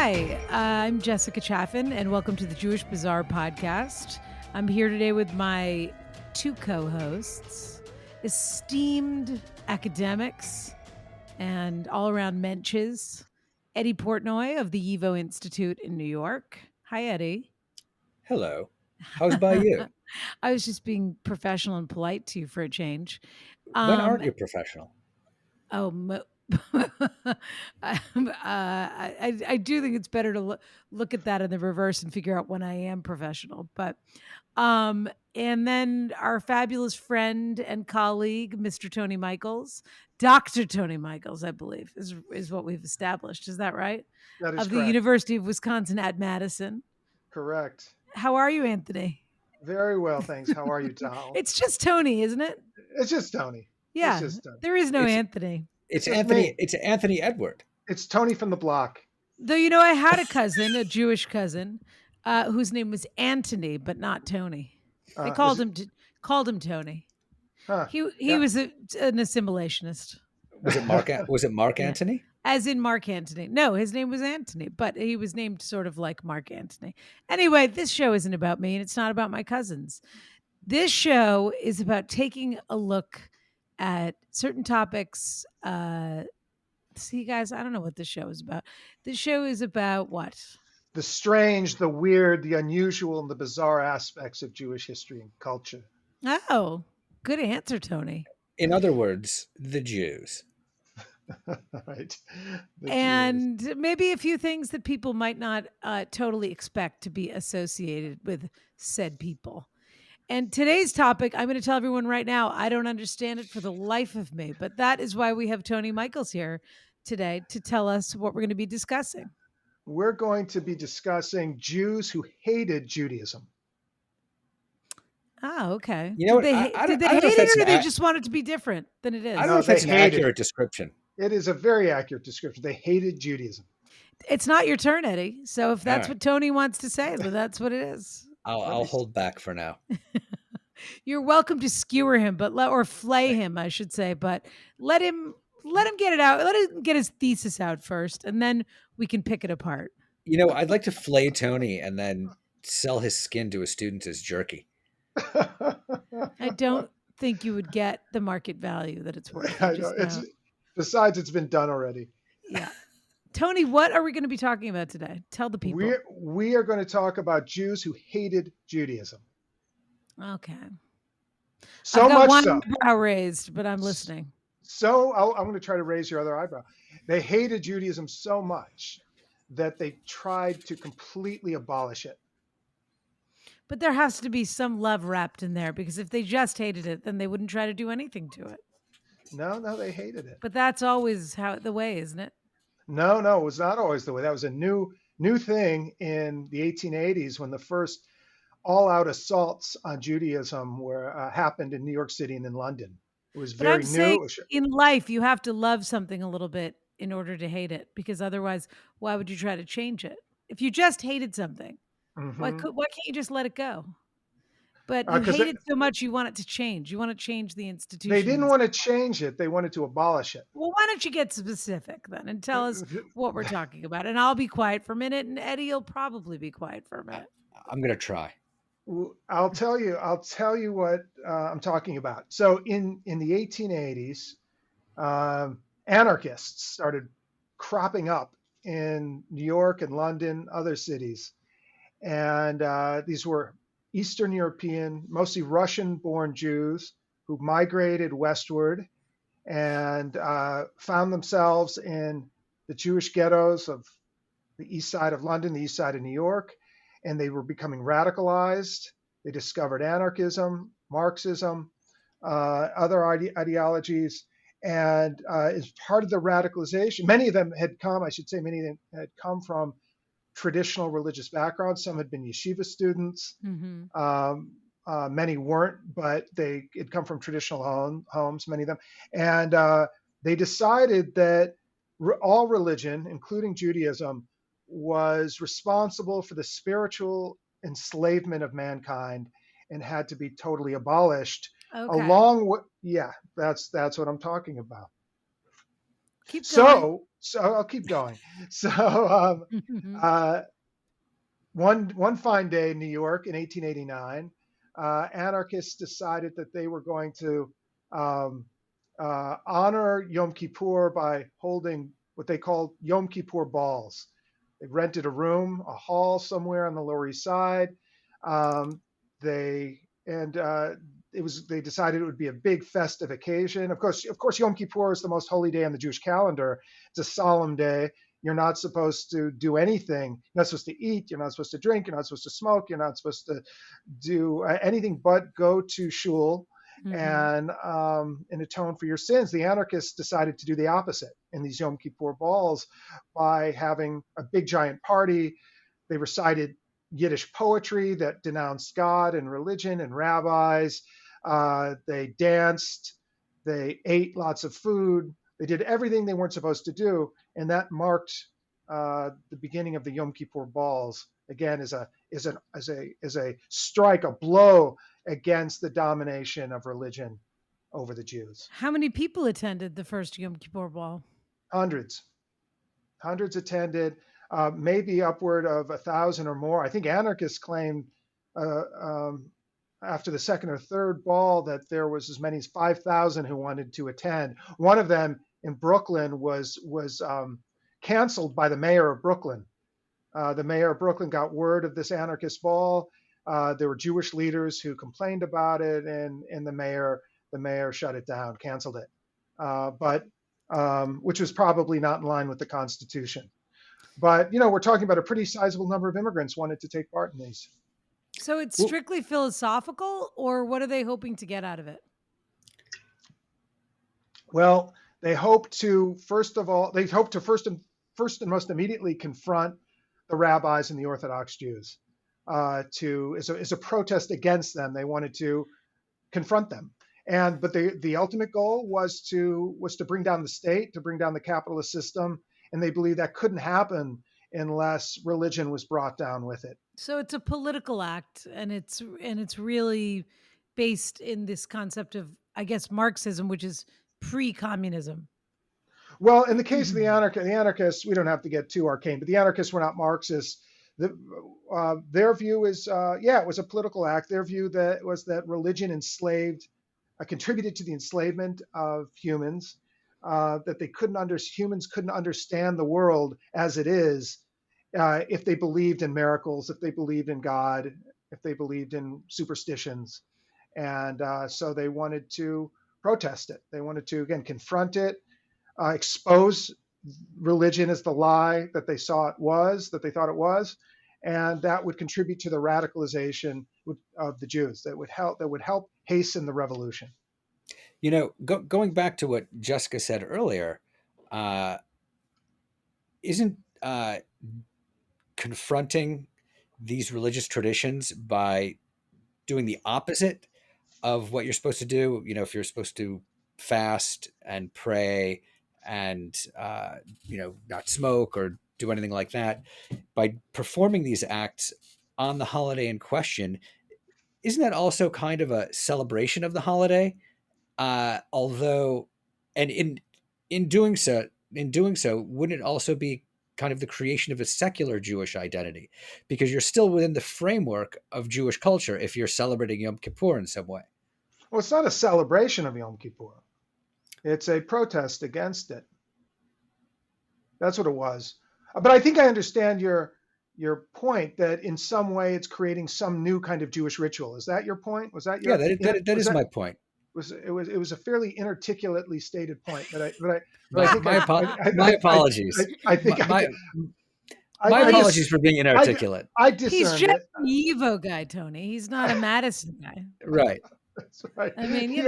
Hi, I'm Jessica Chaffin, and welcome to the Jewish Bazaar podcast. I'm here today with my two co-hosts, esteemed academics and all-around menches, Eddy Portnoy of the YIVO Institute in New York. Hi, Eddie. Hello. How's by you? I was just being professional and polite to you for a change. When aren't you professional? I do think it's better to look at that in the reverse and figure out when I am professional. But and then our fabulous friend and colleague, Mr. Tony Michels, Dr. Tony Michels, I believe, is what we've established. Is that right? That is Of the correct. University of Wisconsin at Madison. Correct. How are you, Anthony? Very well, thanks. How are you, Tal? It's just Tony, isn't it? It's just Tony. Yeah, It's just Tony. there is no Anthony. It's Just Anthony. me. It's Anthony Edward. It's Tony from the block. Though, I had a cousin, a Jewish cousin, whose name was Antony, but not Tony. They called him Tony. Huh. He Yeah. was an assimilationist. Was it Mark? Was it Mark Yeah. Antony? As in Mark Antony. No, his name was Antony, but he was named sort of like Mark Antony. Anyway, this show isn't about me, and it's not about my cousins. This show is about taking a look at certain topics. See, guys, I don't know what this show is about. This show is about what? The strange, the weird, the unusual, and the bizarre aspects of Jewish history and culture. Oh, good answer, Tony. In other words, the Jews. Right. The Jews. And maybe a few things that people might not totally expect to be associated with said people. And today's topic, I'm going to tell everyone right now, I don't understand it for the life of me, but that is why we have Tony Michels here today to tell us what we're going to be discussing. We're going to be discussing Jews who hated Judaism. Oh, okay. You know did what? I they don't know hate if that's it, or they an just want it to be different than it is? I don't No, know if they that's an hate it. accurate description. It is a very accurate description. They hated Judaism. It's not your turn, Eddie. So if that's right. what Tony wants to say, then that's what it is. I'll hold back for now. You're welcome to skewer him, or flay him, I should say. But let him get it out. Let him get his thesis out first, and then we can pick it apart. You know, I'd like to flay Tony and then sell his skin to a student as jerky. I don't think you would get the market value that it's worth. I know. Besides, it's been done already. Yeah. Tony, what are we going to be talking about today? Tell the people. We are going to talk about Jews who hated Judaism. Okay. So I've got much one so. eyebrow raised, but I'm listening. So I'm going to try to raise your other eyebrow. They hated Judaism so much that they tried to completely abolish it. But there has to be some love wrapped in there, because if they just hated it, then they wouldn't try to do anything to it. No, they hated it. But that's always the way, isn't it? No, it was not always the way. That was a new thing in the 1880s when the first all-out assaults on Judaism happened in New York City and in London. It was very But I'm new. saying in life, you have to love something a little bit in order to hate it, because otherwise, why would you try to change it? If you just hated something, why can't you just let it go? But you hate it so much, you want it to change. You want to change the institution. They didn't want to change it. They wanted to abolish it. Well, why don't you get specific then and tell us what we're talking about? And I'll be quiet for a minute, and Eddie will probably be quiet for a minute. I'm going to try. I'll tell you what I'm talking about. So in the 1880s, anarchists started cropping up in New York and London, other cities. And these were Eastern European, mostly Russian-born Jews who migrated westward and found themselves in the Jewish ghettos of the east side of London, the east side of New York, and they were becoming radicalized. They discovered anarchism, Marxism, other ideologies, and as part of the radicalization, many of them had come from traditional religious backgrounds. Some had been yeshiva students. Mm-hmm. Many weren't, but they had come from traditional homes, many of them. And they decided that all religion, including Judaism, was responsible for the spiritual enslavement of mankind and had to be totally abolished. Okay. That's what I'm talking about. Keep going. So I'll keep going. So uh, one fine day in New York in 1889, anarchists decided that they were going to um, honor Yom Kippur by holding what they called Yom Kippur balls. They rented a room, a hall somewhere on the Lower East Side. Um, they and it was they decided it would be a big festive occasion. Of course, Yom Kippur is the most holy day on the Jewish calendar. It's a solemn day. You're not supposed to do anything. You're not supposed to eat. You're not supposed to drink. You're not supposed to smoke. You're not supposed to do anything but go to shul and atone for your sins. The anarchists decided to do the opposite in these Yom Kippur balls by having a big giant party. They recited Yiddish poetry that denounced God and religion and rabbis. They danced. They ate lots of food. They did everything they weren't supposed to do, and that marked the beginning of the Yom Kippur balls. Again, as a strike, a blow against the domination of religion over the Jews. How many people attended the first Yom Kippur ball? Hundreds attended, maybe upward of 1,000 or more. I think anarchists claimed after the second or third ball that there was as many as 5,000 who wanted to attend. One of them in Brooklyn was canceled by the mayor of Brooklyn. The mayor of Brooklyn got word of this anarchist ball. There were Jewish leaders who complained about it, and the mayor shut it down, canceled it. Which was probably not in line with the Constitution. But we're talking about a pretty sizable number of immigrants wanted to take part in these. So it's strictly philosophical, or what are they hoping to get out of it? Well, they hope to first and most immediately confront the rabbis and the Orthodox Jews. As a protest against them, they wanted to confront them. But the ultimate goal was to bring down the state, to bring down the capitalist system, and they believed that couldn't happen unless religion was brought down with it. So it's a political act, and it's really based in this concept of, I guess, Marxism, which is pre-communism. Well, in the case of the anarchists, we don't have to get too arcane, but the anarchists were not Marxists. Their view is, it was a political act. Their view was that religion contributed to the enslavement of humans, that humans couldn't understand the world as it is if they believed in miracles, if they believed in God, if they believed in superstitions. And so they wanted to protest it. They wanted to, again, confront it, expose religion as the lie that they thought it was, and that would contribute to the radicalization of the Jews. That would help hasten the revolution. Going back to what Jessica said earlier, isn't confronting these religious traditions by doing the opposite of what you're supposed to do? If you're supposed to fast and pray and not smoke or do anything like that, by performing these acts on the holiday in question, isn't that also kind of a celebration of the holiday? Although, and in doing so, wouldn't it also be kind of the creation of a secular Jewish identity, because you're still within the framework of Jewish culture if you're celebrating Yom Kippur in some way? Well, it's not a celebration of Yom Kippur. It's a protest against it. That's what it was. But I think I understand your point that in some way it's creating some new kind of Jewish ritual. Is that your point? Was that your? Yeah, that is my point. It was a fairly inarticulately stated point, but my apologies. My apologies for being inarticulate. I discerned He's just an Evo guy, Tony. He's not a Madison guy. Right. That's right. I mean, you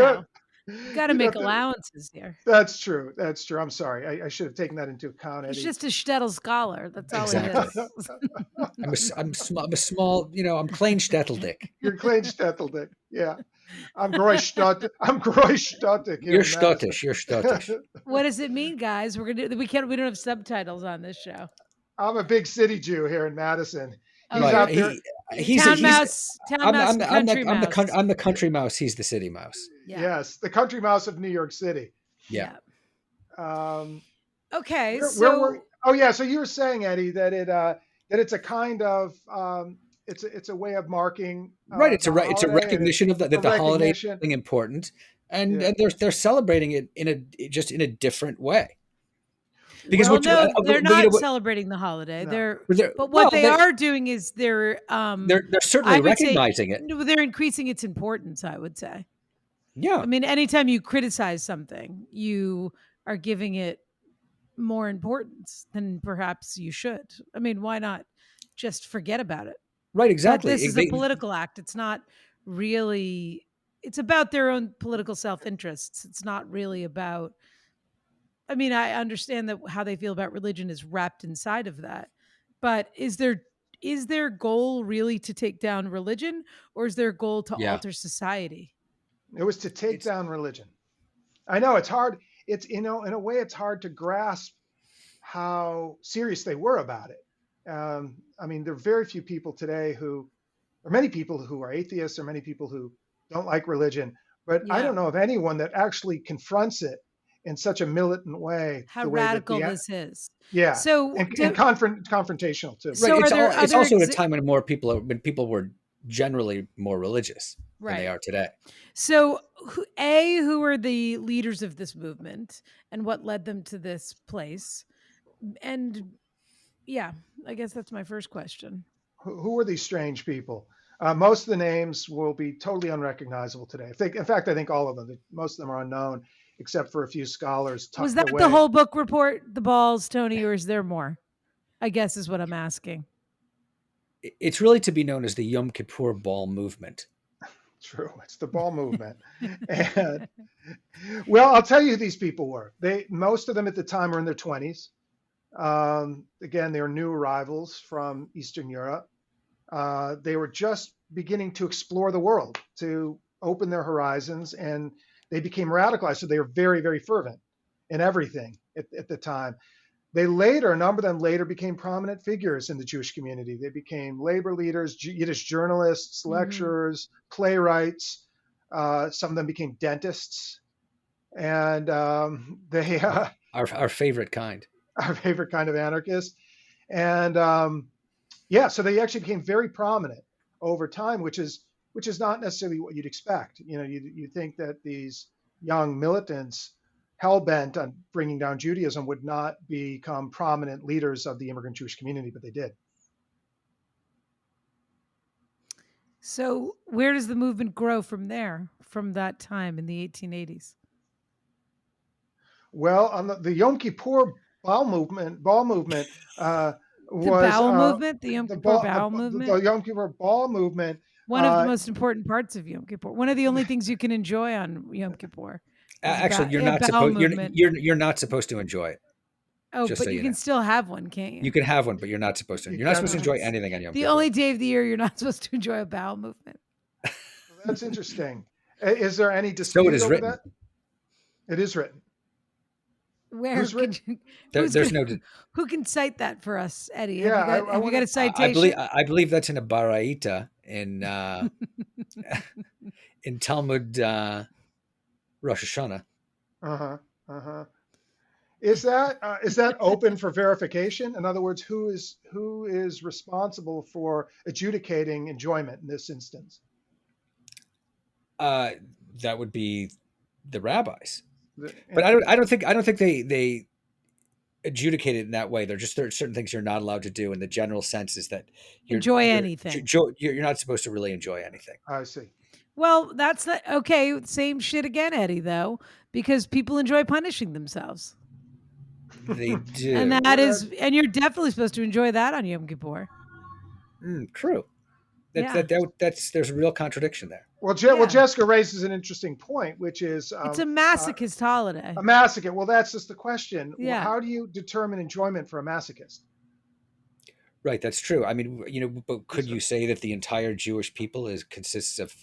got to make allowances here. That's true. I'm sorry. I should have taken that into account, Eddie. He's just a shtetl scholar. That's all he is. I'm a small, I'm Klein Stetteldick. You're Klein Stetteldick. Yeah. I'm Großstadtig. You're Stottish. What does it mean, guys? We don't have subtitles on this show. I'm a big city Jew here in Madison. He's out there. Town mouse, I'm country mouse. I'm the country mouse. He's the city mouse. Yeah. Yes, the country mouse of New York City. Yeah. Okay, Where were? so Oh yeah, so you were saying, Eddie, that it's a kind of it's a way of marking Right. It's the a right. It's a holiday, and recognition of a that the holiday is recognition. something important, and Yeah. they're celebrating it in a different way. Because well, what you no, they're but you know not what celebrating the holiday. No. But what well they are doing is they're certainly I would say recognizing it. no, they're increasing its importance, I would say. Yeah. I mean, anytime you criticize something, you are giving it more importance than perhaps you should. I mean, why not just forget about it? Right. But Exactly. this is a political act. It's not really it's about their own political self-interests. It's not really about I mean, I understand that how they feel about religion is wrapped inside of that. But is their goal really to take down religion or is their goal to Yeah. alter society? It was to take It's down religion. I know it's hard. It's in a way it's hard to grasp how serious they were about it. I mean, there are very few people today or many people who are atheists, or many people who don't like religion, but I Yeah. don't know of anyone that actually confronts it in such a militant way, How the way that radical this is. yeah, So and confrontational too. right. so are there It's other also at a time when when people were generally more religious than they right. are today. So who are the leaders of this movement and what led them to this place? And yeah, I guess that's my first question. Who are these strange people? Most of the names will be totally unrecognizable today. In fact, I think all of them. Most of them are unknown, except for a few scholars Was tucked that the away. whole book report, the balls, Tony, or is there more? I guess is what I'm asking. It's really to be known as the Yom Kippur Ball movement. True, it's the ball movement. And well, I'll tell you who these people were. Most of them at the time were in their 20s. Again, they were new arrivals from Eastern Europe. They were just beginning to explore the world, to open their horizons, and they became radicalized. So they were very, very fervent in everything at the time. A number of them later became prominent figures in the Jewish community. They became labor leaders, Yiddish journalists, Mhm. lecturers, playwrights. Some of them became dentists, and they Our favorite kind. our favorite kind of anarchists. And yeah, so they actually became very prominent over time, which is not necessarily what you'd expect. You think that these young militants hell bent on bringing down Judaism would not become prominent leaders of the immigrant Jewish community, but they did. So where does the movement grow from there, from that time in the 1880s? Well, on the Yom Kippur ball movement The was bowel movement, the Yom the Kippur ball bowel the movement, Yom Kippur ball movement. one of the Uh, most important parts of Yom Kippur. One of the only things you can enjoy on Yom Kippur is Actually, a bowel movement. you're not supposed to enjoy it. Oh, Just so but you you know, can still have one, can't you you? can have one, but you're not supposed to. you You're not can supposed to Oh, enjoy it's anything on Yom the Kippur. only day of the year you're not supposed to enjoy a bowel movement. That's interesting. Is there any So it dispute is over written. that? It is written. Where Who's can written? you, who's There's gonna no. who can cite that for us, Eddie? Have Yeah, you got I have you got want a to. citation? I believe that's in a Baraita in Talmud Rosh Hashanah. Uh huh. Uh huh. Is that open for verification? In other words, who is responsible for adjudicating enjoyment in this instance? Uh, that would be the rabbis. But And I don't think they adjudicate it in that way. There are certain things you're not allowed to do, and the general sense is that Enjoy anything. you're not supposed to really enjoy anything. I see. Well, that's not okay. Same shit again, Eddie, though, because people enjoy punishing themselves. They And do. that is, and you're definitely supposed to enjoy that on Yom Kippur. True. Yeah. That's there's a real contradiction there. Well, Yeah. Jessica raises an interesting point, which is It's a uh, masochist holiday. a masochist. Well, that's just the question. Yeah. How do you determine enjoyment for a masochist? Right, that's true. I mean, but could Is you it- say that the entire Jewish people consists of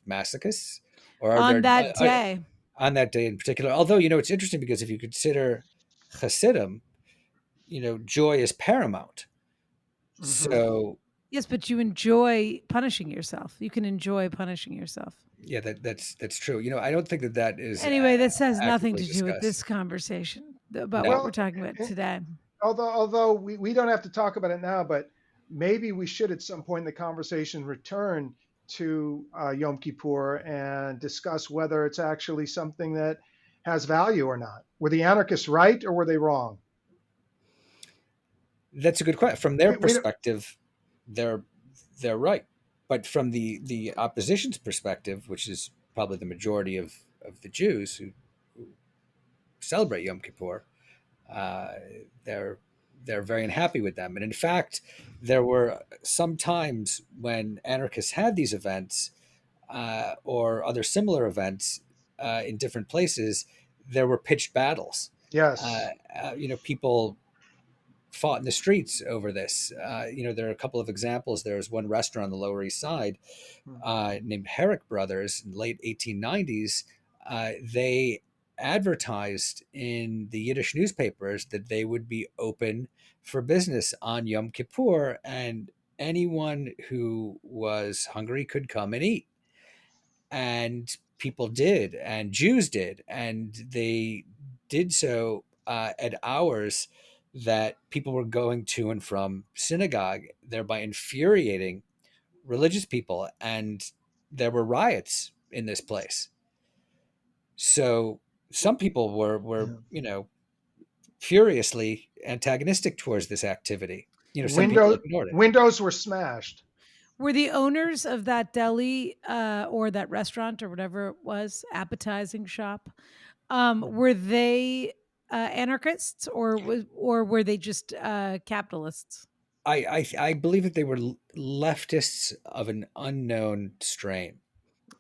masochists, or are On there that day. on that day in particular? Although it's interesting because if you consider Hasidim, joy is paramount. Mhm. So Yes, but you enjoy punishing yourself. You can enjoy punishing yourself. yeah, that's true. I don't think that is Anyway, this has nothing actively to do with discussed. this conversation. about what No. we're Well, talking about eh, today. although we don't have to talk about it now, but maybe we should at some point in the conversation return to Yom Kippur and discuss whether it's actually something that has value or not. Were the anarchists right or were they wrong? That's a good question. From their We don't, perspective, they're they're right, but from the opposition's perspective, which is probably the majority of the Jews who celebrate Yom Kippur, uh, they're they're very unhappy with them. And in fact, there were some times when anarchists had these events or other similar events in different places. There were pitched battles. Uh, yes. People fought in the streets over this. There are a couple of examples. There was one restaurant on the Lower East Side Hmm. named Herrick Brothers in the late 1890s. They advertised in the Yiddish newspapers that they would be open for business on Yom Kippur, and anyone who was hungry could come and eat. And people did, and Jews did, and they did so at hours that people were going to and from synagogue, thereby infuriating religious people. And there were riots in this place. So some people were Yeah. furiously antagonistic towards this activity. Some people Window, ignored it. windows were smashed. Were the owners of that deli or that restaurant or whatever it was, appetizing shop, Mhm. were they anarchists or were they just capitalists? I believe that they were leftists of an unknown strain.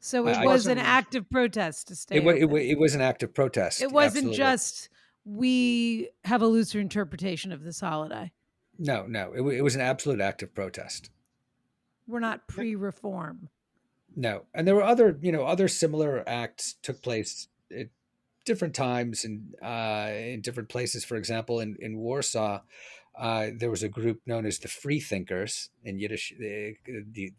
So Which it I was an wasn't, act of protest to it, stay wa- it, wa- open. it was an act of It protest, wasn't absolutely. just we have a looser interpretation of this holiday. No, it was an absolute act of protest. We're not pre-reform. No, and there were other similar acts took place at different times and in different places. For example, in Warsaw, there was a group known as the Freethinkers in Yiddish, the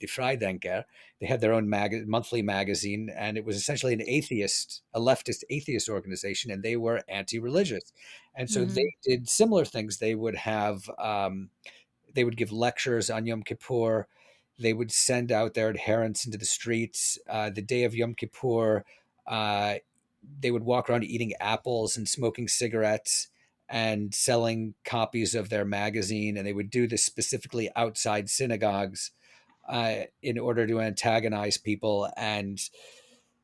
Freidenker. They had their own monthly magazine, and it was essentially a leftist atheist organization, and they were anti-religious, and so Hmm. they did similar things. They would give lectures on Yom Kippur. They would send out their adherents into the streets. The day of Yom Kippur, uh, they would walk around eating apples and smoking cigarettes and selling copies of their magazine. And they would do this specifically outside synagogues in order to antagonize people. And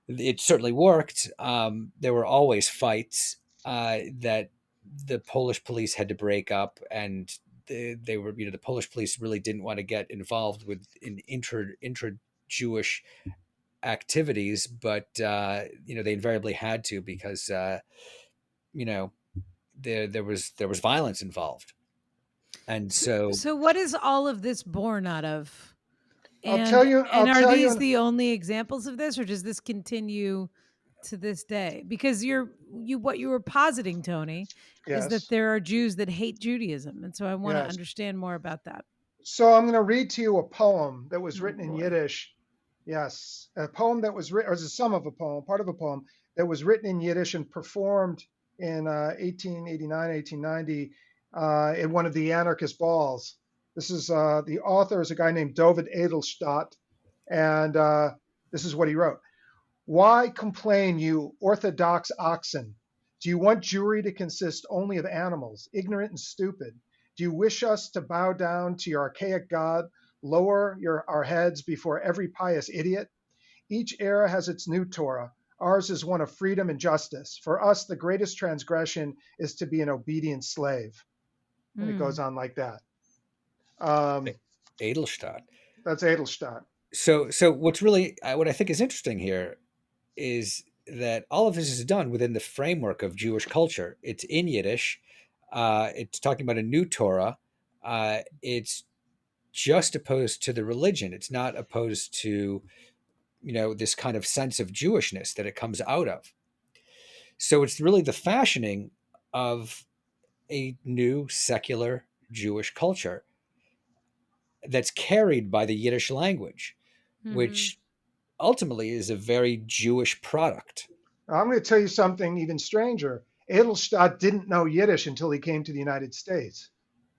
it certainly worked. There were always fights that the Polish police had to break up, and the Polish police really didn't want to get involved with intra Jewish activities, but they invariably had to because you know there was violence involved, and So, so so what is all of this born out of? I'll tell And you, and I'll are tell you, these the only examples of this, or does this continue to this day? Because what you were positing, Tony, is that yes, there are Jews that hate Judaism, and so I want to yes. understand more about that. So I'm going to read to you a poem that was Oh written in boy. Yiddish. Yes, a poem that was written, or the sum of a poem, part of a poem that was written in Yiddish and performed in 1889, 1890 in one of the anarchist balls. This is the author is a guy named David Edelstadt, and this is what he wrote. Why complain, you orthodox oxen? Do you want Jewry to consist only of animals, ignorant and stupid? Do you wish us to bow down to your archaic God, lower our heads before every pious idiot? Each era has its new Torah. Ours is one of freedom and justice. For us, the greatest transgression is to be an obedient slave. And it goes Mm. on like that. Um, Edelstadt. that's Edelstadt. So what I think is interesting here is that all of this is done within the framework of Jewish culture. It's in Yiddish. It's talking about a new Torah. It's just opposed to the religion. It's not opposed to this kind of sense of Jewishness that it comes out of. So it's really the fashioning of a new secular Jewish culture that's carried by the Yiddish language, Hmm. which ultimately is a very Jewish product. I'm going to tell you something even stranger. Edelstadt didn't know Yiddish until he came to the United States.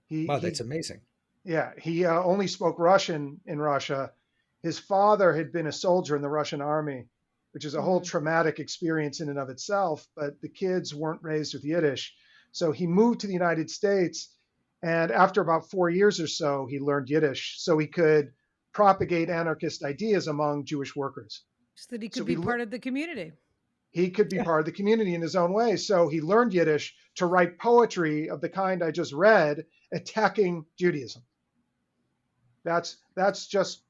He Wow, that's he amazing. Yeah, he only spoke Russian in Russia. His father had been a soldier in the Russian army, which is a whole Mhm. traumatic experience in and of itself. But the kids weren't raised with Yiddish. So he moved to the United States. And after about 4 years or so, he learned Yiddish so he could propagate anarchist ideas among Jewish workers. So that he So could be part of the community. he could be Yeah. part of the community in his own way. So he learned Yiddish to write poetry of the kind I just read, attacking Judaism. That's just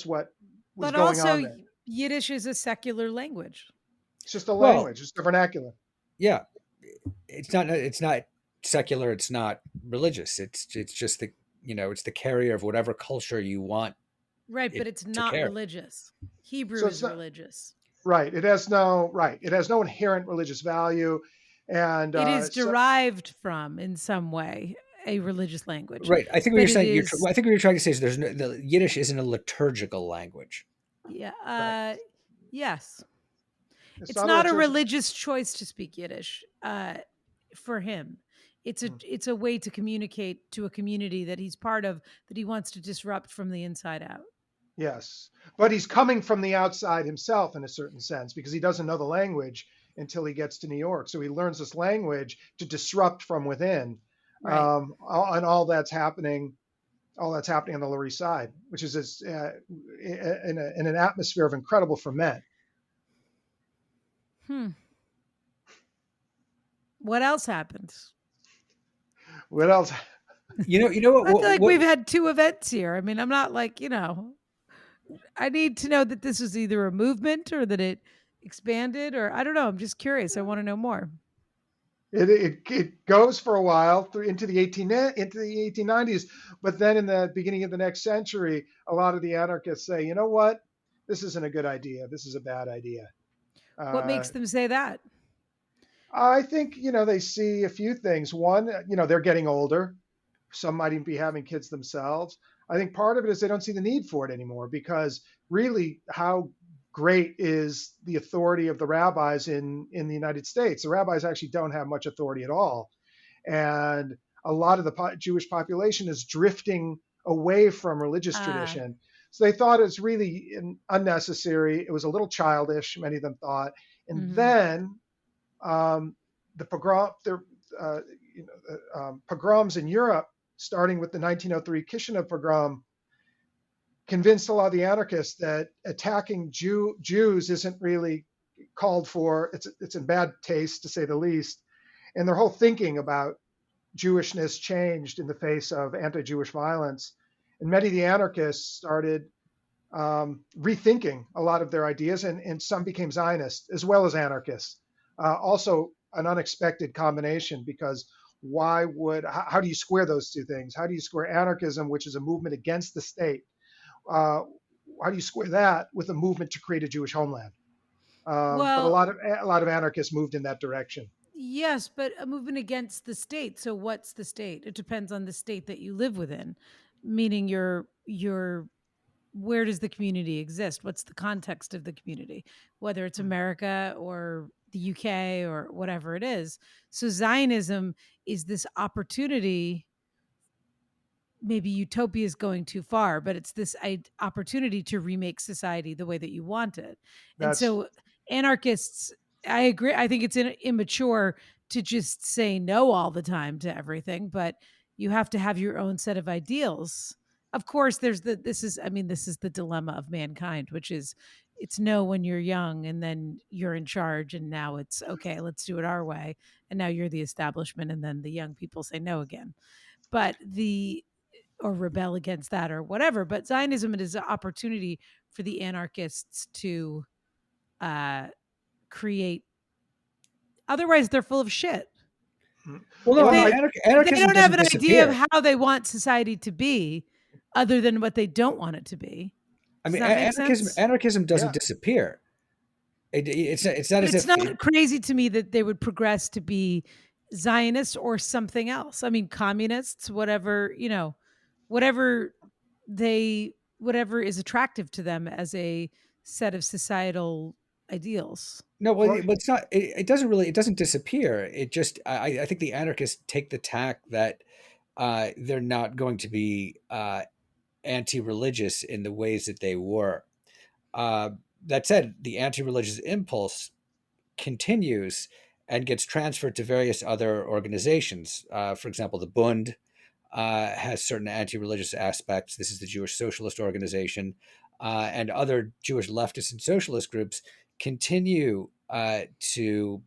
what was But going also on there. Yiddish is a secular language. It's just a Well, language, it's a vernacular. yeah, it's not secular, it's not religious. It's just the it's the carrier of whatever culture you want Right, but it it's to not carry. religious. Hebrew So it's is not religious. right. It has no inherent religious value, and It is so derived from, in some way, a religious language, Right. I think what you're but it saying, is, I think what you're trying to say is the Yiddish isn't a liturgical language. yeah, right. yes. It's It's not a not a liturgical. religious choice to speak Yiddish, for him. It's a way to communicate to a community that he's part of, that he wants to disrupt from the inside out. Yes, but he's coming from the outside himself in a certain sense because he doesn't know the language until he gets to New York. So he learns this language to disrupt from within, Right. and all that's happening on the Lower East Side, which is in an atmosphere of incredible ferment. Hmm. What else happens? What else? You know I feel like we've what had two events here. I mean, I'm not like, I need to know that this was either a movement or that it expanded, or I don't know. I'm just curious. I want to know more. It goes for a while through into the 1890s, but then in the beginning of the next century, a lot of the anarchists say, you know what, this isn't a good idea. This is a bad idea. What Uh, makes them say that? I think they see a few things. One, they're getting older. Some might even be having kids themselves. I think part of it is they don't see the need for it anymore because really, how great is the authority of the rabbis in the United States? The rabbis actually don't have much authority at all, and a lot of the Jewish population is drifting away from religious Uh, tradition. So they thought it was really unnecessary. It was a little childish, many of them thought. And mhm. then um, the uh, pogroms in Europe, starting with the 1903 Kishinev pogrom, convinced a lot of the anarchists that attacking Jews isn't really called for. It's in bad taste, to say the least. And their whole thinking about Jewishness changed in the face of anti-Jewish violence. And many of the anarchists started rethinking a lot of their ideas, and some became Zionists as well as anarchists. Also, an unexpected combination because how do you square those two things? How do you square anarchism, which is a movement against the state? Uh, how do you square that with a movement to create a Jewish homeland? But a Well, lot of a lot of anarchists moved in that direction. yes, but a movement against the state. So what's the state? It depends on the state that you live within, meaning your where does the community exist? What's the context of the community? Whether it's America or the UK or whatever it is. So Zionism is this opportunity. Maybe utopia is going too far, but it's this opportunity to remake society the way that you want it. And That's so anarchists, I agree. I think it's immature to just say no all the time to everything, but you have to have your own set of ideals. Of course, this is the dilemma of mankind, which is it's no when you're young and then you're in charge and now it's okay, let's do it our way. And now you're the establishment and then the young people say no again. But the or rebel against that or whatever. But Zionism is an opportunity for the anarchists to uh, create. Otherwise, they're full of shit. Well, If no, I well, mean they if they anarchism don't have doesn't an idea of disappear. how they want society to be, other than what they don't want it to be, I does mean that make sense? anarchism doesn't yeah, disappear. It's not But as it's if not crazy to me that they would progress to be Zionists or something else. I mean, communists, whatever whatever is attractive to them as a set of societal ideals. No, well, Well, it's not. It doesn't really. It doesn't disappear. It just. I think the anarchists take the tack that they're not going to be anti-religious in the ways that they were. Uh, that said, the anti-religious impulse continues and gets transferred to various other organizations. For example, the Bund has certain anti-religious aspects. This is the Jewish Socialist Organization, and other Jewish leftist and socialist groups continue to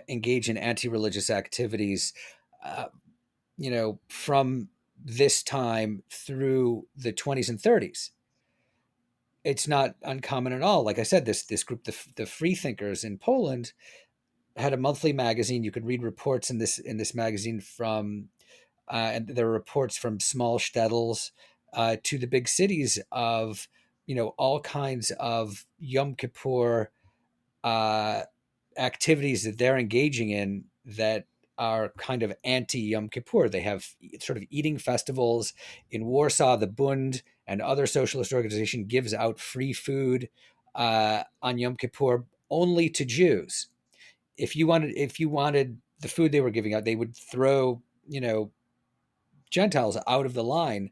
engage in anti-religious activities. Uh, from this time through the 20s and 30s. It's not uncommon at all. Like I said, this group, the Free Thinkers in Poland, had a monthly magazine. You could read reports in this magazine from, and there are reports from small shtetls to the big cities of, all kinds of Yom Kippur uh, activities that they're engaging in that are kind of anti Yom Kippur. They have sort of eating festivals in Warsaw. The Bund and other socialist organization gives out free food on Yom Kippur only to Jews. If you wanted the food they were giving out, they would throw Gentiles out of the line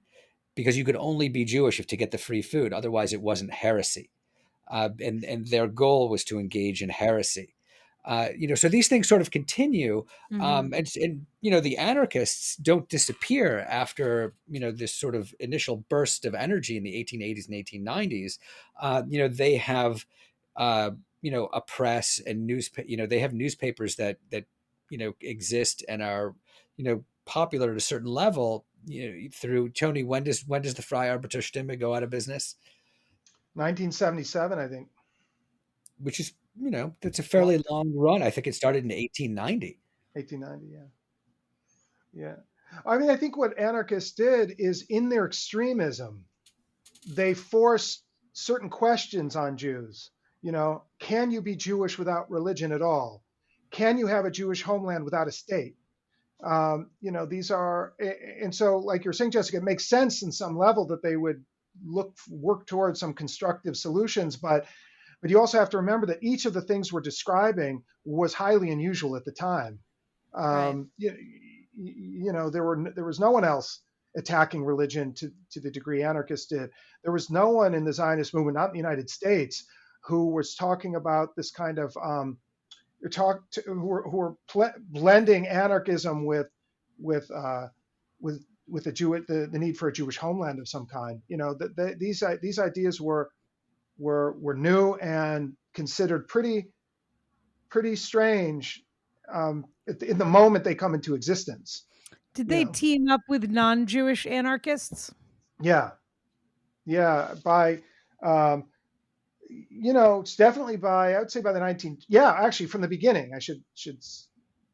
because you could only be Jewish if to get the free food. Otherwise, it wasn't heresy. And their goal was to engage in heresy. So these things sort of continue, Mm-hmm. and the anarchists don't disappear after this sort of initial burst of energy in the 1880s and 1890s. They have a press and they have newspapers that exist and are popular at a certain level. Through Tony, when does the Freie Arbeiterstimme go out of business? 1977, I think. Which is, that's a Long fairly long run. I think it started in 1890. 1890, yeah. Yeah. I mean, I think what anarchists did is in their extremism, they forced certain questions on Jews. Can you be Jewish without religion at all? Can you have a Jewish homeland without a state? These are, and so, like you're saying, Jessica, it makes sense in some level that they would work towards some constructive solutions, but you also have to remember that each of the things we're describing was highly unusual at the time. Right. There was no one else attacking religion to the degree anarchists did. There was no one in the Zionist movement, not in the United States, who was talking about this kind of who were blending anarchism with with uh, with the need for a Jewish homeland of some kind. These ideas were new and considered pretty strange in the moment they come into existence. Did You they know, team up with non-Jewish anarchists? yeah, yeah. Um, it's definitely I would say by the 19. Yeah, actually, from the beginning, I should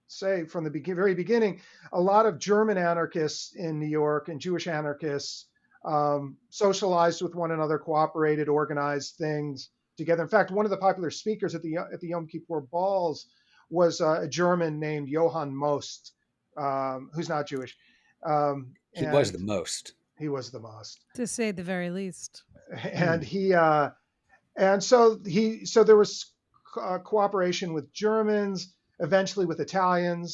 say from the very beginning, a lot of German anarchists in New York and Jewish anarchists socialized with one another, cooperated, organized things together. In fact, one of the popular speakers at the Yom Kippur balls was a German named Johann Most, who's not Jewish, He was and the most. he was the most. To say the very least. And so there was cooperation with Germans, eventually with Italian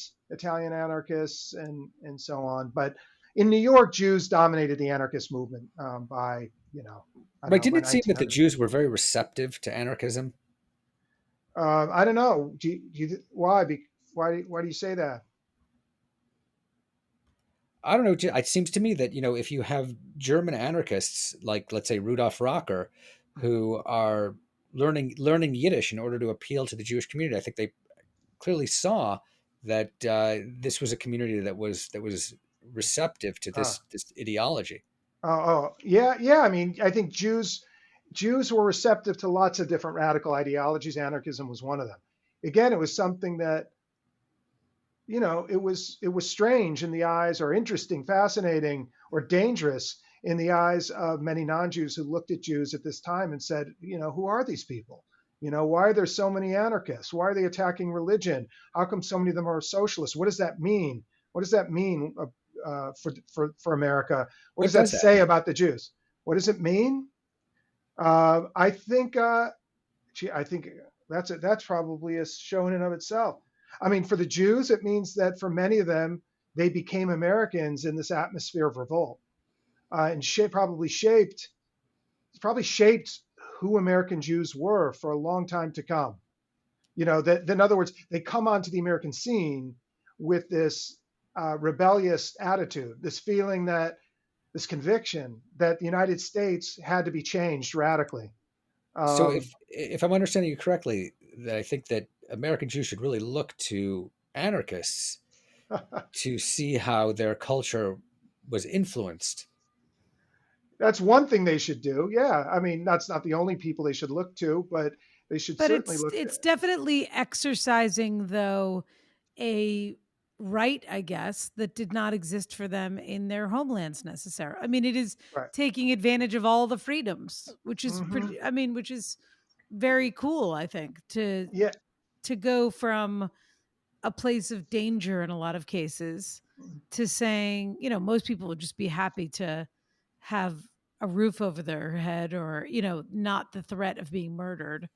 anarchists, and so on. But in New York, Jews dominated the anarchist movement by I don't Right? know, Didn't by it seem that the 1900. Jews were very receptive to anarchism? I don't know. Why? Why do you say that? I don't know. It seems to me that if you have German anarchists like, let's say, Rudolf Rocker, who are learning Yiddish in order to appeal to the Jewish community, I think they clearly saw that this was a community that was receptive to Uh, this ideology. yeah, yeah. I mean, I think Jews were receptive to lots of different radical ideologies. Anarchism was one of them. Again, it was something that it was strange in the eyes, or interesting, fascinating, or dangerous in the eyes of many non-Jews who looked at Jews at this time and said, who are these people? Why are there so many anarchists? Why are they attacking religion? How come so many of them are socialists? What does that mean? What does that mean for America? What What does that does that say mean? about the Jews? What does it mean? I think I think that's probably a show in and of itself. I mean, for the Jews, it means that for many of them, they became Americans in this atmosphere of revolt, and probably shaped who American Jews were for a long time to come. That in other words, they come onto the American scene with this rebellious attitude, this feeling that this conviction that the United States had to be changed radically. So Um, if I'm understanding you correctly, that I think that American Jews should really look to anarchists to see how their culture was influenced. that's one thing they should do. Yeah, I mean that's not the only people they should look to, but they should But certainly it's look. it's definitely exercising though a right, I guess, that did not exist for them in their homelands necessarily. I mean, it is Right. taking advantage of all the freedoms, which is Hmm. pretty I mean, which is very cool, I think, Yeah. to go from a place of danger in a lot of cases to saying, most people would just be happy to have a roof over their head or, not the threat of being murdered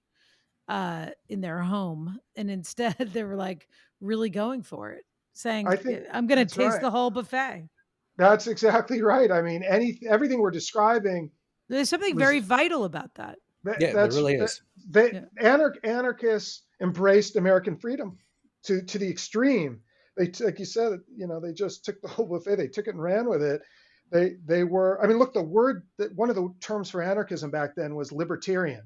in their home. And instead they were like really going for it, saying, I think I'm going to that's taste right. the whole buffet. That's exactly right. I mean, everything we're describing There's something was very vital about that. that, Yeah, there that's really that, is. that Yeah. anarchists embraced American freedom to the extreme. Like you said, they just took the whole buffet. They took it and ran with it. They were. I mean, look, the word that one of the terms for anarchism back then was libertarian.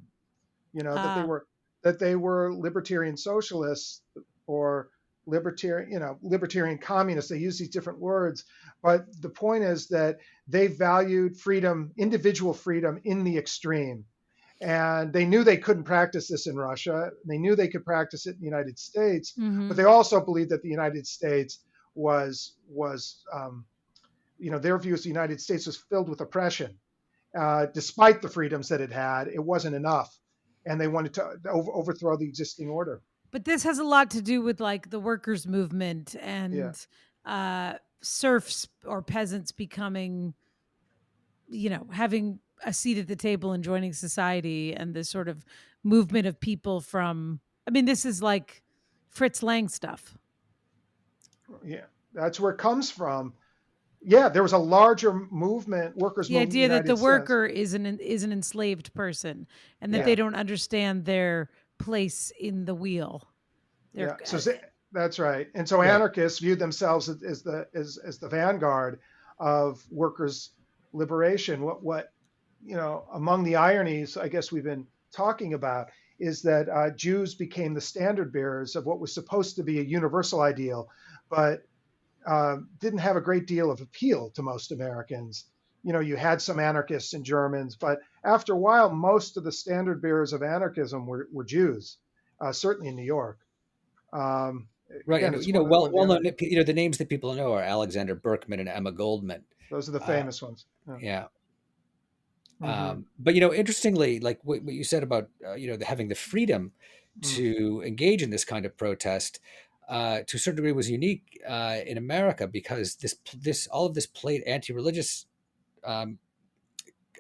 That they Uh, were libertarian socialists or libertarian communists. They use these different words, but the point is that they valued freedom, individual freedom, in the extreme. And they knew they couldn't practice this in Russia. They knew they could practice it in the United States, but mhm. they also believed that the United States was their view is the United States was filled with oppression. Despite the freedoms that it had, it wasn't enough, and they wanted to overthrow the existing order. But this has a lot to do with like the workers movement Yeah, and serfs or peasants becoming, having a seat at the table and joining society, and this sort of movement of people from, I mean, this is like Fritz Lang stuff. yeah, that's where it comes from. Yeah, there was a larger movement, workers' The movement in the idea that the United States. worker is an enslaved person and that Yeah, they don't understand their place in the wheel. They're yeah. That's right. And so Right. anarchists viewed themselves as the vanguard of workers' liberation. What among the ironies I guess we've been talking about is that Jews became the standard bearers of what was supposed to be a universal ideal, but didn't have a great deal of appeal to most Americans. You had some anarchists and Germans, but after a while, most of the standard bearers of anarchism were Jews, certainly in New York. Um, Right. Again, And, it's one of the well other. known, the names that people know are Alexander Berkman and Emma Goldman. Those are the Uh, famous ones. Yeah. yeah. Hmm. But, interestingly, like what you said about, having the freedom Mm. to engage in this kind of protest, to a certain degree was unique in America because all of this anti-religious um,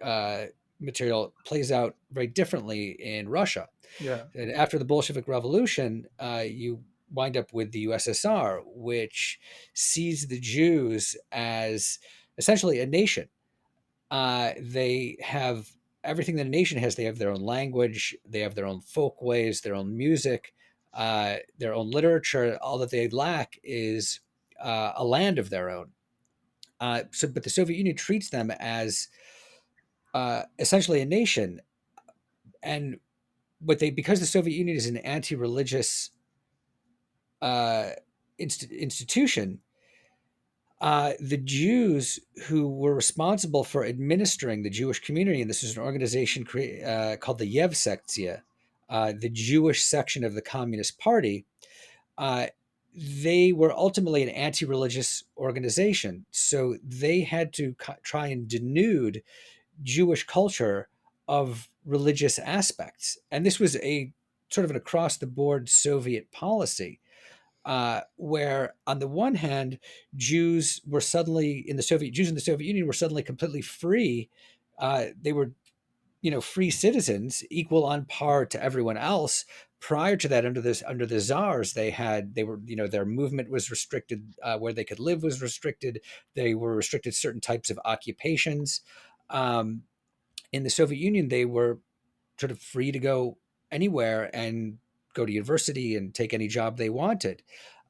uh, material plays out very differently in Russia. Yeah. And after the Bolshevik Revolution, you wind up with the USSR, which sees the Jews as essentially a nation. They have everything that a nation has. They have their own language, they have their own folkways, their own music, their own literature. All that they lack is a land of their own. But the Soviet Union treats them as essentially a nation, and because the Soviet Union is an anti-religious uh, institution, the Jews who were responsible for administering the Jewish community, and this is an organization called the Yevsektia, the Jewish section of the Communist Party, uh, they were ultimately an anti-religious organization. So they had to try and denude Jewish culture of religious aspects. And this was a sort of an across the board Soviet policy, where on the one hand, Jews in the Soviet Union were suddenly completely free. They were free citizens, equal on par to everyone else. Prior to that, under the czars, they were, their movement was restricted, where they could live was restricted. They were restricted certain types of occupations. Um, in the Soviet Union, they were sort of free to go anywhere and go to university and take any job they wanted.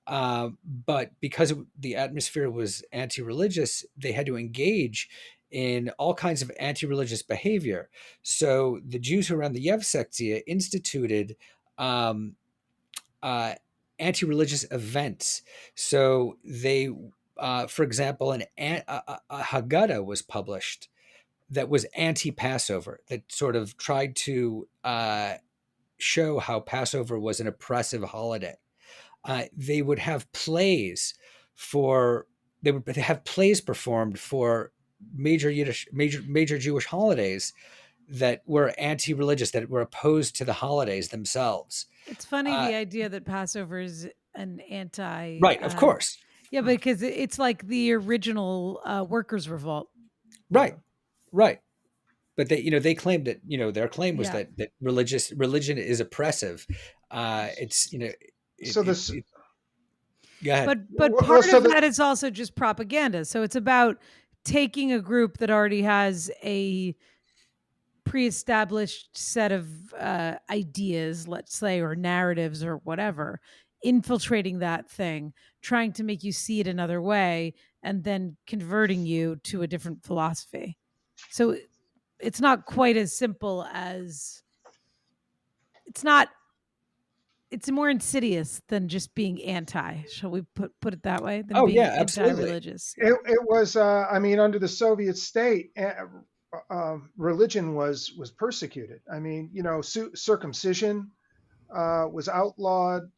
But because the atmosphere was anti-religious, they had to engage in all kinds of anti-religious behavior. So the Jews who ran the Yevsektia instituted um, uh, anti-religious events. So for example, a Haggadah was published that was anti-Passover, that sort of tried to show how Passover was an oppressive holiday. They would have plays for they would have plays performed for major Jewish holidays that were anti-religious, that were opposed to the holidays themselves. It's funny, Uh, the idea that Passover is an anti, right, of course, yeah, because it's like the original workers' revolt. right, right. But they claimed that their claim was Yeah. that religion is oppressive. It's So it, this, it, go ahead. But well, part so of the that is also just propaganda. So it's about taking a group that already has a pre-established set of ideas, let's say, or narratives or whatever, infiltrating that thing, trying to make you see it another way, and then converting you to a different philosophy. So it's not quite as simple as it's not it's more insidious than just being anti, shall we put it that way, than Oh being yeah, absolutely. anti-religious. Yeah. it was. I mean, under the Soviet state, religion was persecuted. I mean, circumcision was outlawed.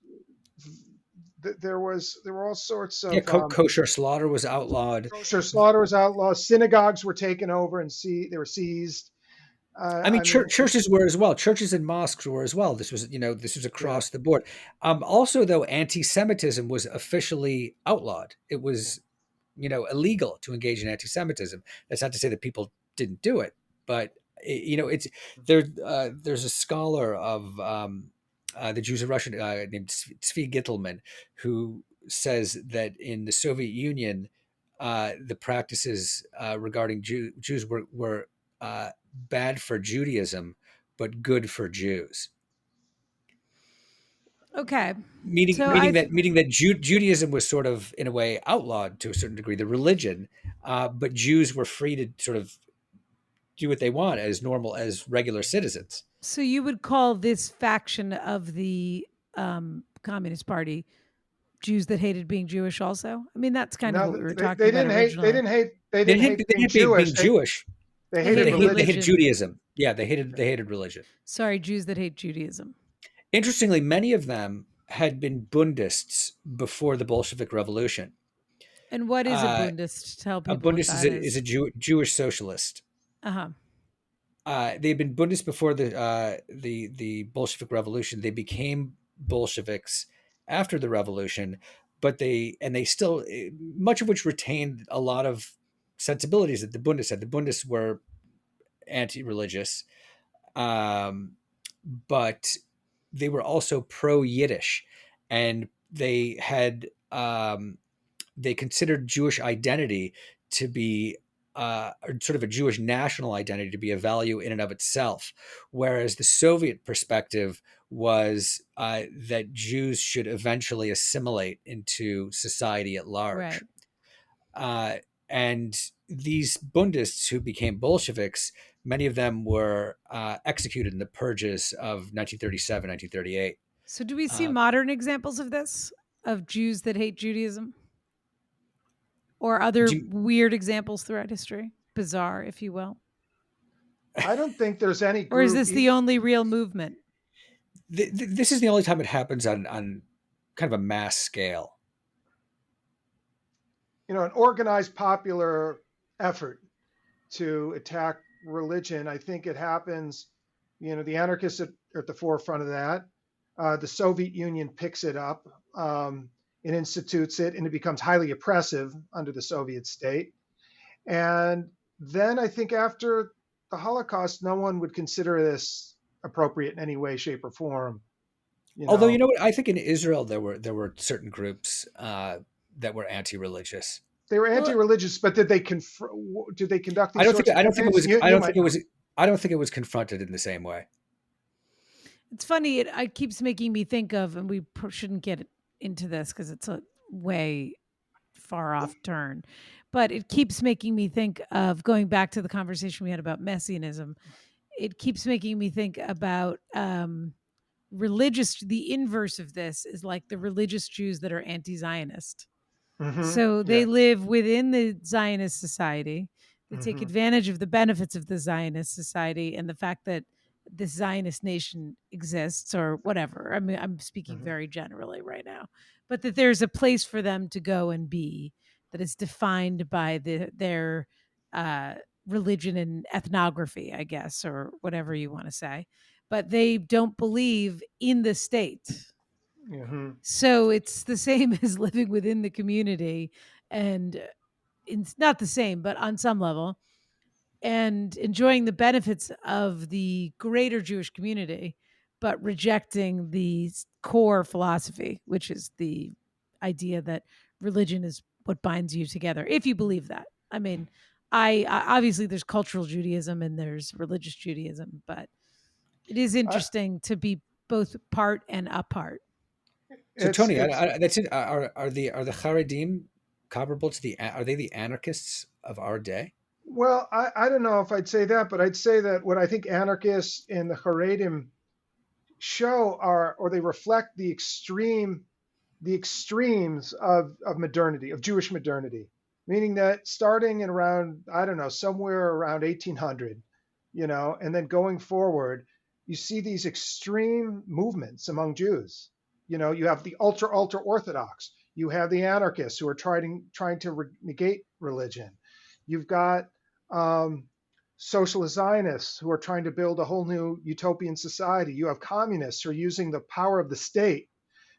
There were all sorts Yeah, of kosher slaughter was outlawed. kosher slaughter was outlawed. Synagogues were taken over and they were seized. I mean, I mean, churches were as well. Churches and mosques were as well. This was yeah, across the board. Also, though, anti-Semitism was officially outlawed. It was, illegal to engage in anti-Semitism. That's not to say that people didn't do it, but it's there. There's a scholar of the Jews of Russia named Tzvi Gittelman who says that in the Soviet Union, the practices regarding Jews were bad for Judaism, but good for Jews. Okay. Meaning, So meaning that meaning that Judaism was sort of in a way outlawed to a certain degree, the religion, but Jews were free to sort of do what they want as regular citizens. so you would call this faction of the Communist Party Jews that hated being Jewish also? I mean, that's kind of no, what we were they talking about didn't hate. They originally. didn't hate. They They didn't didn't, hate they being didn't hate being Jewish. Jewish, They They hated but hated religion. they hated religion. Judaism. Yeah, they hated religion. Sorry, Jews that hate Judaism. Interestingly, many of them had been Bundists before the Bolshevik Revolution. And what is a Uh, Bundist? Tell a people what Bundist that is a is. Jewish socialist. Uh-huh. They had been Bundists before the Bolshevik Revolution. They became Bolsheviks after the revolution, but they still, much of which retained a lot of sensibilities that the Bundists had. The Bundists were anti-religious, um, but they were also pro-Yiddish, and they considered Jewish identity to be sort of a Jewish national identity to be a value in and of itself, whereas the Soviet perspective was that Jews should eventually assimilate into society at Right. large. Uh, and these Bundists who became Bolsheviks, many of them were executed in the purges of 1937, 1938. So do we see Uh, modern examples of this? Of Jews that hate Judaism? Or other do you- weird examples throughout history? Bizarre, if you will. I don't think there's any Or is group, this the only real movement? this is the only time it happens on kind of a mass scale. an organized popular effort to attack religion. I think it happens. The anarchists are at the forefront of that. The Soviet Union picks it up. It institutes it, and it becomes highly oppressive under the Soviet state. And then I think after the Holocaust, no one would consider this appropriate in any way, shape, or form. Although, you know what, I think in Israel there were certain groups that were anti-religious. They were Well, anti-religious, but did they conduct I these don't think sorts of I don't think it campaigns? was You might know. I don't think it was confronted in the same way. it's funny. It keeps making me think of, and we shouldn't get into this because it's a way far off turn, but it keeps making me think of going back to the conversation we had about messianism. It keeps making me think about religious. The inverse of this is like the religious Jews that are anti-Zionist. So they Yeah. live within the Zionist society. They take hmm advantage of the benefits of the Zionist society and the fact that this Zionist nation exists or whatever. I mean, I'm speaking hmm very generally right now, but that there's a place for them to go and be that is defined by their uh, religion and ethnography, I guess, or whatever you want to say. But they don't believe in the state. hmm So it's the same as living within the community and it's not the same, but on some level, and enjoying the benefits of the greater Jewish community, but rejecting the core philosophy, which is the idea that religion is what binds you together, if you believe that. I mean, I obviously there's cultural Judaism and there's religious Judaism, but it is I, interesting to be both part and apart. So Tony, it's that's it. Are the Haredim comparable to are they the anarchists of our day? well, I don't know if I'd say that, but I'd say that what I think anarchists and the Haredim show are, or they reflect the extremes of modernity, of Jewish modernity, meaning that starting in around, I don't know, somewhere around 1800, and then going forward, you see these extreme movements among Jews. You have the ultra Orthodox, you have the anarchists who are trying to negate religion. You've got socialist Zionists who are trying to build a whole new utopian society. You have communists who are using the power of the state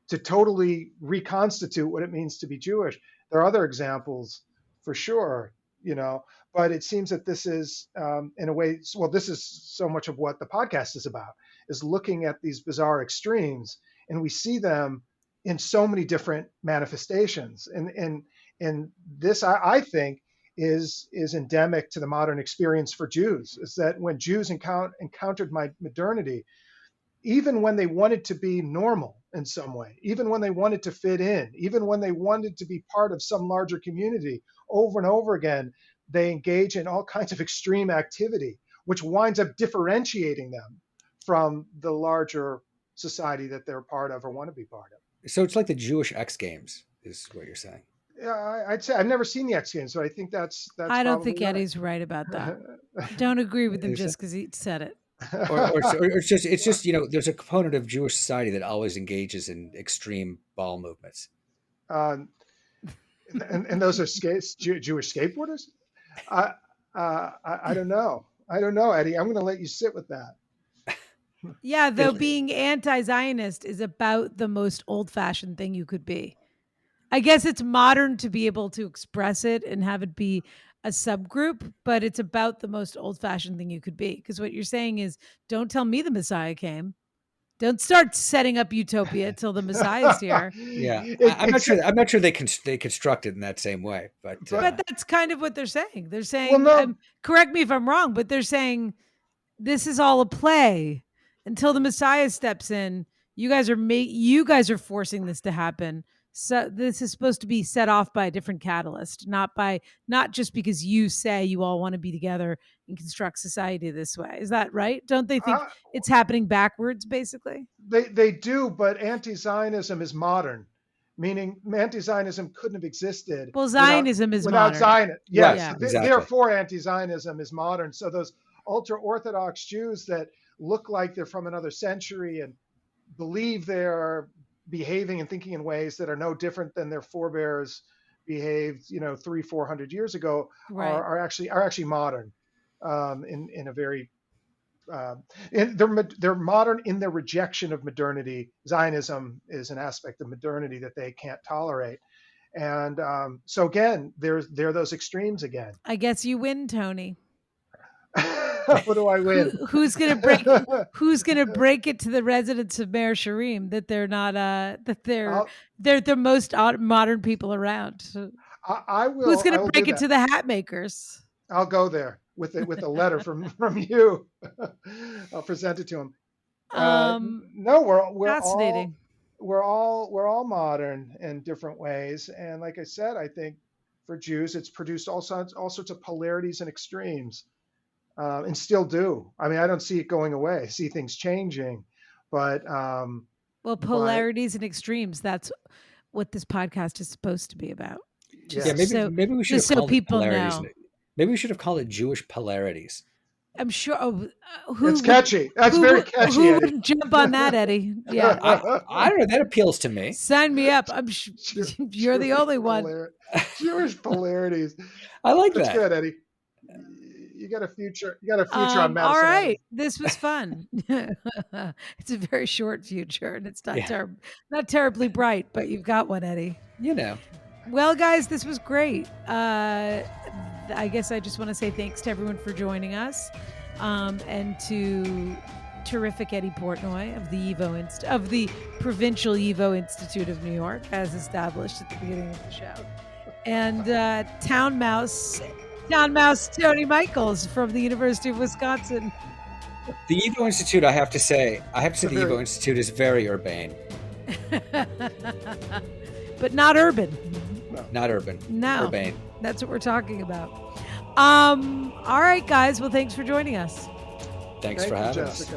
to totally reconstitute what it means to be Jewish. There are other examples for sure, but it seems that this is, in a way, well, this is so much of what the podcast is about, is looking at these bizarre extremes, and we see them in so many different manifestations. And this, I think, is endemic to the modern experience for Jews, is that when Jews encountered modernity, even when they wanted to be normal in some way, even when they wanted to fit in, even when they wanted to be part of some larger community, over and over again, they engage in all kinds of extreme activity, which winds up differentiating them from the larger society that they're part of or want to be part of. So it's like the Jewish X Games, is what you're saying. Yeah, I'd say I've never seen the X Games, but I think that's I don't probably think right. Eddie's right about that. Don't agree with him Is just because he said it. or it's just there's a component of Jewish society that always engages in extreme ball movements. um, and those are Jewish skateboarders. I, I don't know. I don't know, Eddie. I'm going to let you sit with that. Yeah, though It- being anti-Zionist is about the most old-fashioned thing you could be. I guess it's modern to be able to express it and have it be a subgroup, but it's about the most old-fashioned thing you could be. Because what you're saying is, don't tell me the Messiah came. Don't start setting up utopia till the Messiah's here. yeah, it, I'm not it's sure. I'm not sure they construct it in that same way, but but But that's kind of what they're saying. They're well, saying, no. correct me if I'm wrong, but they're saying this is all a play until the Messiah steps in. You guys are forcing this to happen. So this is supposed to be set off by a different catalyst, not just because you say you all want to be together and construct society this way. Is that right? Don't they think Uh, it's happening backwards, basically? they do, but anti-Zionism is modern, meaning anti-Zionism couldn't have existed Well, Zionism is without modern. Zion. right, Yes, Yeah. exactly. therefore anti-Zionism is modern. So those ultra-Orthodox Jews that look like they're from another century and believe they're behaving and thinking in ways that are no different than their forebears behaved, 300-400 years ago, Right. are actually modern, in a very they're modern in their rejection of modernity. Zionism is an aspect of modernity that they can't tolerate, and so again, there are those extremes again. I guess you win, Tony. What do I win? Who's gonna break? Who's gonna break it to the residents of Mayor Sharim that they're not? That they're the most modern people around. I will. Who's gonna I will break do it that. to the hat makers? I'll go there with a letter from you. I'll present it to him. No, we're Fascinating. all modern in different ways, and like I said, I think for Jews, it's produced all sorts of polarities and extremes, and still do. I mean, I don't see it going away. I see things changing, but well, polarities and extremes. That's what this podcast is supposed to be about. Yeah, maybe we should have called it polarities. Maybe we should have called it Jewish polarities. I'm sure. It's catchy. That's very catchy. Who would jump on that, Eddie? Yeah, I don't know. That appeals to me. Sign me up. You're the only one. Jewish polarities. I like That's that. Good, Eddie. You got a future. You got a future on Madison. All right, this was fun. It's a very short future, and it's not terribly bright, but you've got one, Eddie. You know. Well, guys, this was great. I guess I just want to say thanks to everyone for joining us, and to terrific Eddy Portnoy of the Provincial Evo Institute of New York, as established at the beginning of the show, and Town Mouse Tony Michels from the University of Wisconsin. The Evo Institute, I have to say the Evo Institute is very urbane. But not urban. No. Not urban. No. Urbane. That's what we're talking about. All right, guys. Well, thanks for joining us. Thanks for having us.